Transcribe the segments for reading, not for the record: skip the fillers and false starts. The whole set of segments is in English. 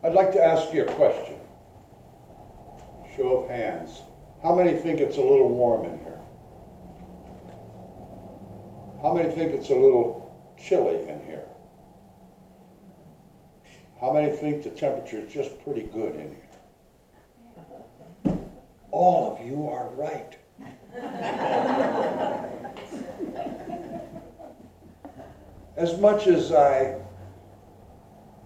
I'd like to ask you a question. Show of hands. How many think it's a little warm in here? How many think it's a little chilly in here? How many think the temperature is just pretty good in here? All of you are right. As much as I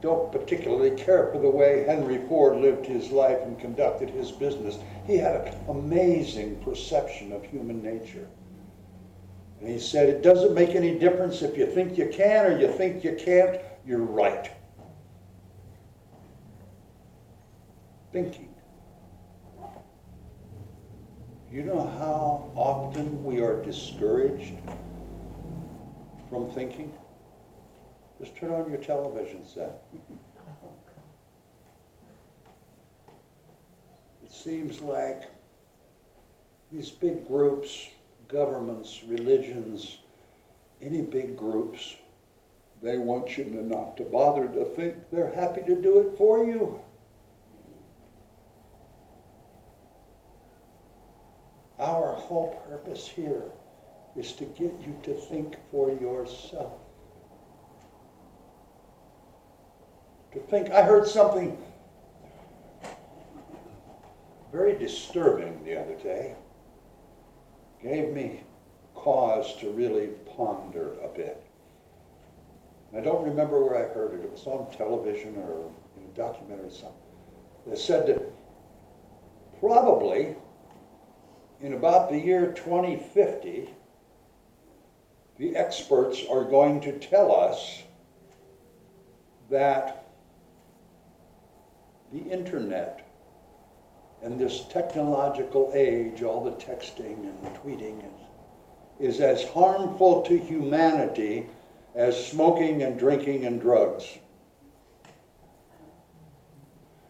don't particularly care for the way Henry Ford lived his life and conducted his business, he had an amazing perception of human nature. And he said, it doesn't make any difference if you think you can or you think you can't, you're right. Thinking. You know how often we are discouraged from thinking? Just turn on your television set. It seems like these big groups, governments, religions, any big groups, they want you not to bother to think. They're happy to do it for you. Our whole purpose here is to get you to think for yourself. To think. I heard something very disturbing the other day. Gave me cause to really ponder a bit. I don't remember where I heard it. It was on television or in a documentary or something. They said that probably in about the year 2050, the experts are going to tell us that the internet and this technological age, all the texting and the tweeting, is as harmful to humanity as smoking and drinking and drugs.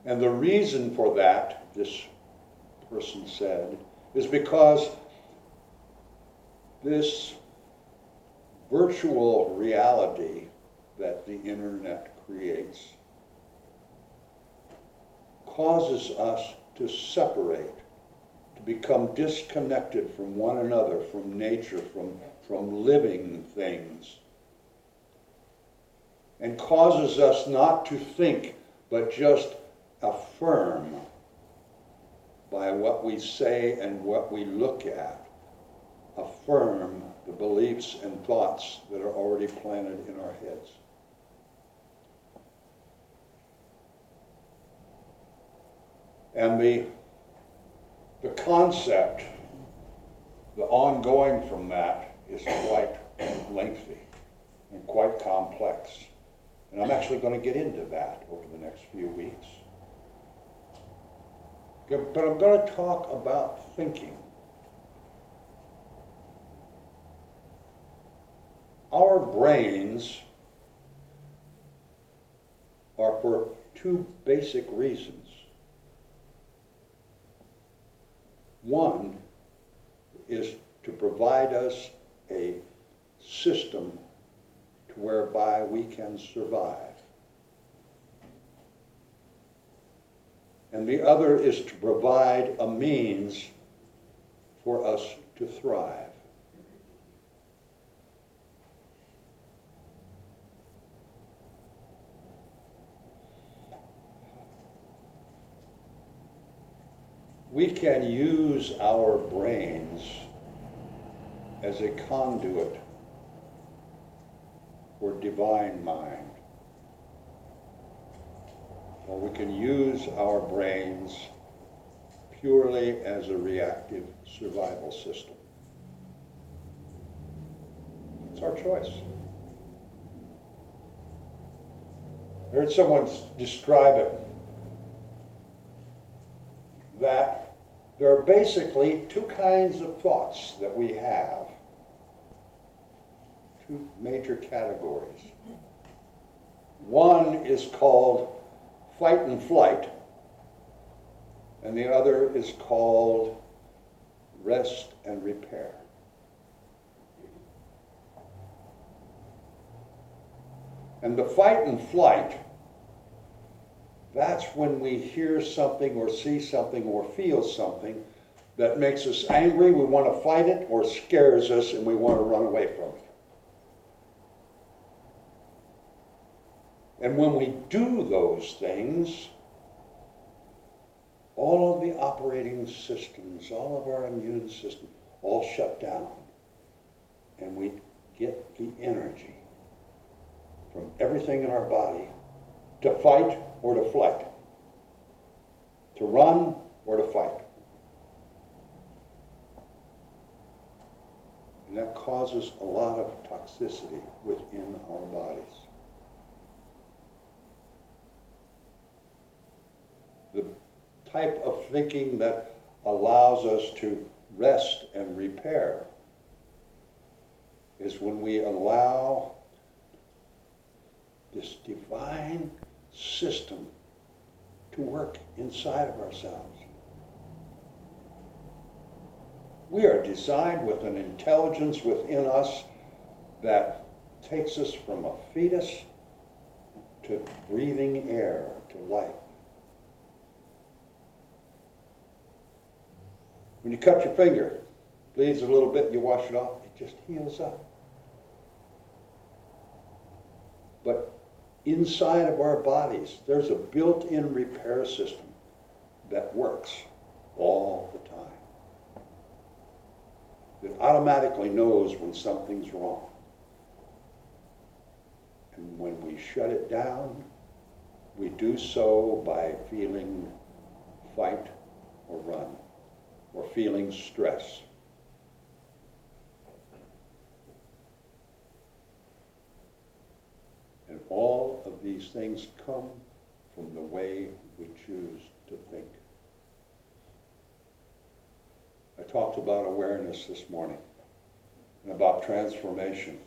And the reason for that, this person said, is because this virtual reality that the internet creates causes us to separate, to become disconnected from one another, from nature, from living things, and causes us not to think, but just affirm by what we say and what we look at, affirm the beliefs and thoughts that are already planted in our heads. And the concept, the ongoing from that, is quite lengthy and quite complex. And I'm actually going to get into that over the next few weeks. But I'm going to talk about thinking. Our brains are for two basic reasons. One is to provide us a system to whereby we can survive. And the other is to provide a means for us to thrive. We can use our brains as a conduit for divine mind. Or we can use our brains purely as a reactive survival system. It's our choice. I heard someone describe it that there are basically two kinds of thoughts that we have, two major categories. One is called fight and flight, and the other is called rest and repair. And the fight and flight That's when we hear something or see something or feel something that makes us angry, we want to fight it, or scares us and we want to run away from it. And when we do those things, all of the operating systems, all of our immune system, all shut down. And we get the energy from everything in our body to fight or to flight, to run or to fight. And that causes a lot of toxicity within our bodies. The type of thinking that allows us to rest and repair is when we allow this divine system to work inside of ourselves. We are designed with an intelligence within us that takes us from a fetus to breathing air, to life. When you cut your finger, bleeds a little bit, you wash it off, it just heals up. But inside of our bodies, there's a built-in repair system that works all the time. It automatically knows when something's wrong. And when we shut it down, we do so by feeling fight or run, or feeling stress. And all of these things come from the way we choose to think. I talked about awareness this morning and about transformation.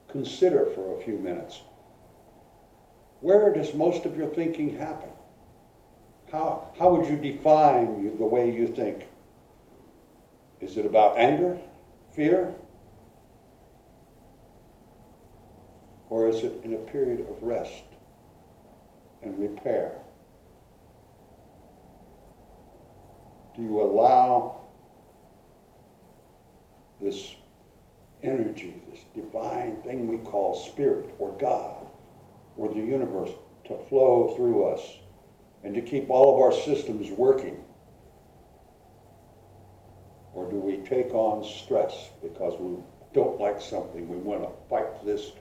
Consider for a few minutes. Where does most of your thinking happen? How would you define the way you think? Is it about anger, fear? Or is it in a period of rest and repair? Do you allow this energy, this divine thing we call spirit or God or the universe to flow through us and to keep all of our systems working? Or do we take on stress because we don't like something, we want to fight this,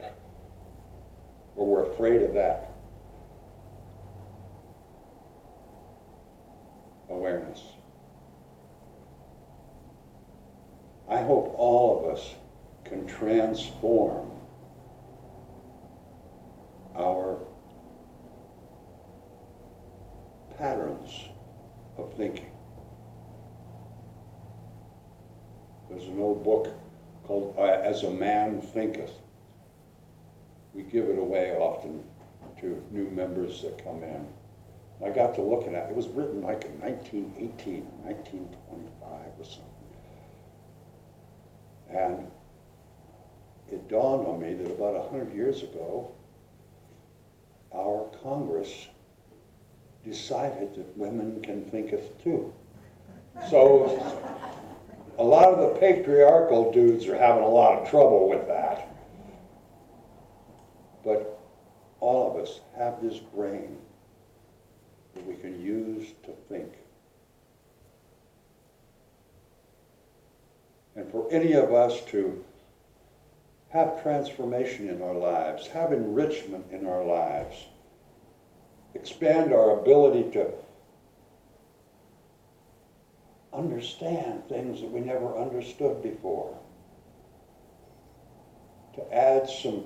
or we're afraid of that? Awareness. I hope all of us can transform our patterns of thinking. There's an old book called As a Man Thinketh. We give it away often to new members that come in. I got to looking at it. It was written like in 1918, 1925 or something. And it dawned on me that about 100 years ago, our Congress decided that women can thinketh too. So a lot of the patriarchal dudes are having a lot of trouble with that. But all of us have this brain that we can use to think. And for any of us to have transformation in our lives, have enrichment in our lives, expand our ability to understand things that we never understood before, to add some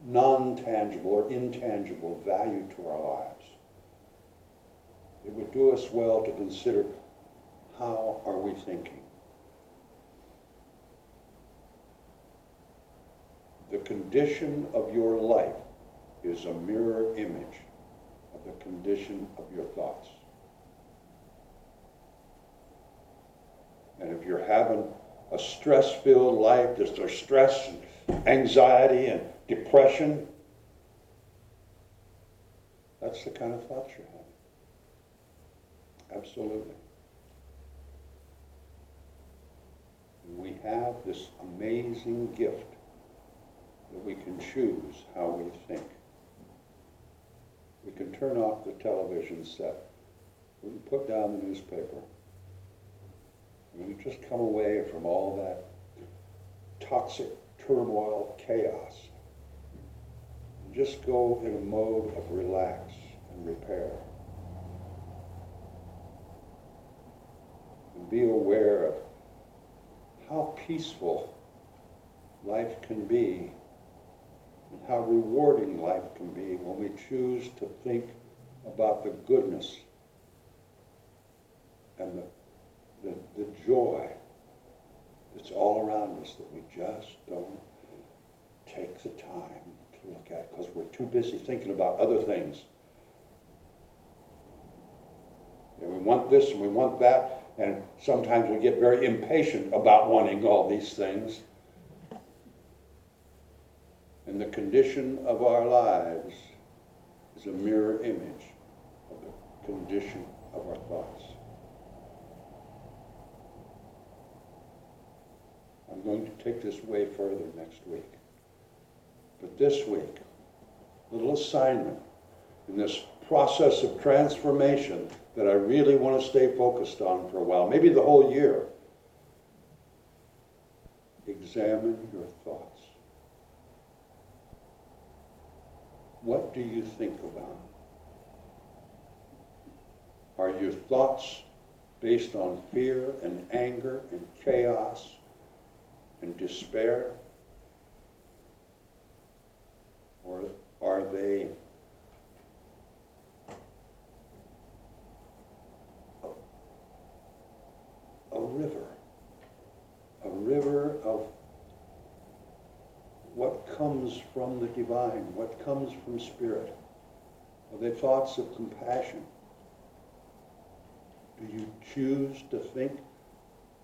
non-tangible or intangible value to our lives. It would do us well to consider, how are we thinking? The condition of your life is a mirror image of the condition of your thoughts. And if you're having a stress-filled life, there's stress and anxiety and depression, That's the kind of thoughts you have. Absolutely. We have this amazing gift that we can choose how we think. We can turn off the television set. We can put down the newspaper. And we just come away from all that toxic turmoil, chaos. And just go in a mode of relax and repair. And be aware of how peaceful life can be and how rewarding life can be when we choose to think about the goodness and the joy that's all around us that we just don't take the time to look at because we're too busy thinking about other things. And we want this and we want that, and sometimes we get very impatient about wanting all these things. And the condition of our lives is a mirror image of the condition of our thoughts. I'm going to take this way further next week. But this week, little assignment in this process of transformation that I really want to stay focused on for a while, maybe the whole year. Examine your thoughts. What do you think about? Are your thoughts based on fear and anger and chaos and despair? Or are they a river of what comes from the divine, what comes from spirit? Are they thoughts of compassion? Do you choose to think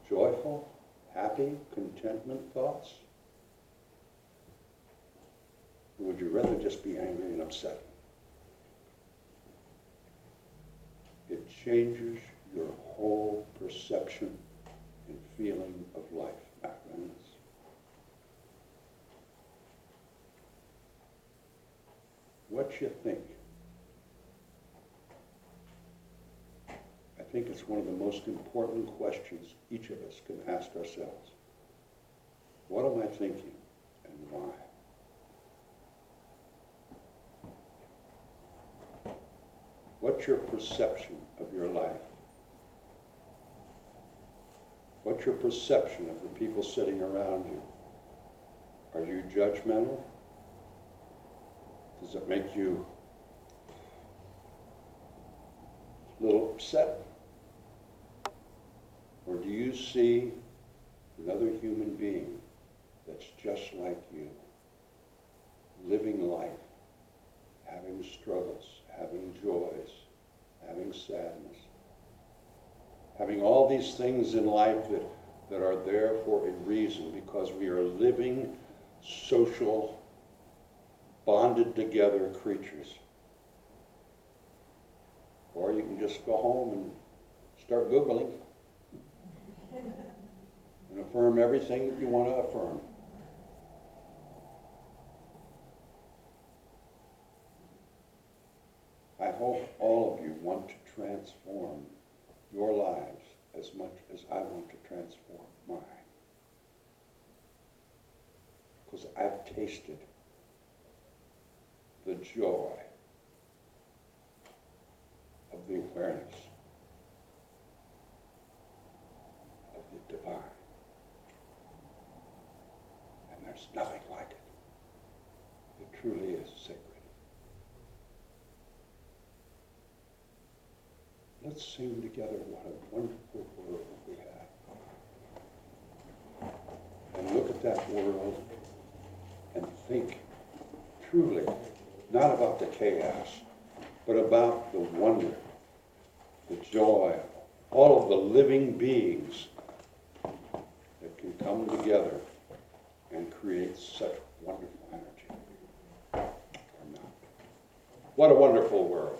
joyful, happy, contentment thoughts? Or would you rather just be angry and upset? It changes your whole perception and feeling of life, my friends. What you think? I think it's one of the most important questions each of us can ask ourselves. What am I thinking and why? What's your perception of your life? What's your perception of the people sitting around you? Are you judgmental? Does it make you a little upset? Or do you see another human being that's just like you, living life, having struggles, having joys, having sadness, having all these things in life that are there for a reason, because we are living, social, bonded together creatures. Or you can just go home and start Googling and affirm everything that you want to affirm. I hope all of you want to transform your lives as much as I want to transform mine. Because I've tasted the joy of the awareness of the divine. And there's nothing like it. It truly is sacred. Let's sing together what a wonderful world we have. And look at that world and think truly, not about the chaos, but about the wonder, the joy, all of the living beings that can come together and create such wonderful energy. Or not. What a wonderful world.